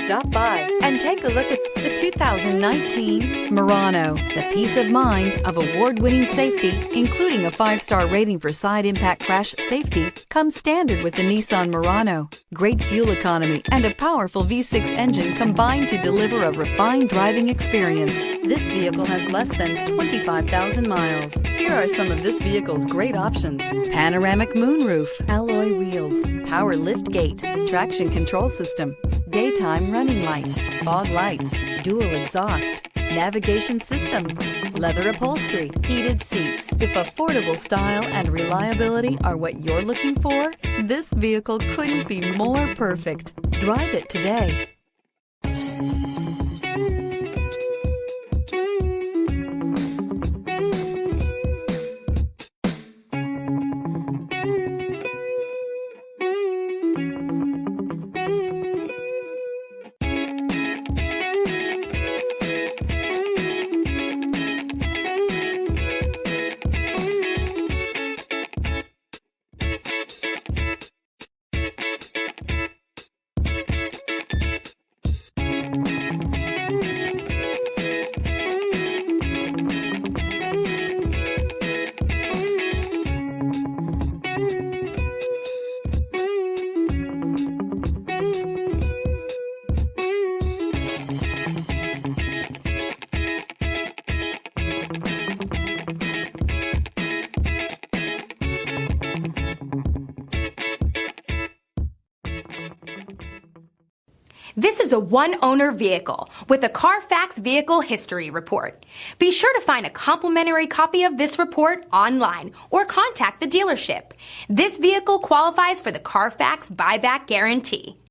Stop by and take a look at the 2019 Murano. The peace of mind of award-winning safety, including a 5-star rating for side impact crash safety, comes standard with the Nissan Murano. Great fuel economy and a powerful V6 engine combine to deliver a refined driving experience. This vehicle has less than 25,000 miles. Here are some of this vehicle's great options: panoramic moonroof, alloy wheels, power lift gate, traction control system, daytime running lights, fog lights, dual exhaust, navigation system, leather upholstery, heated seats. If affordable style and reliability are what you're looking for, this vehicle couldn't be more perfect. Drive it today. This is a one-owner vehicle with a Carfax Vehicle History Report. Be sure to find a complimentary copy of this report online or contact the dealership. This vehicle qualifies for the Carfax Buyback Guarantee.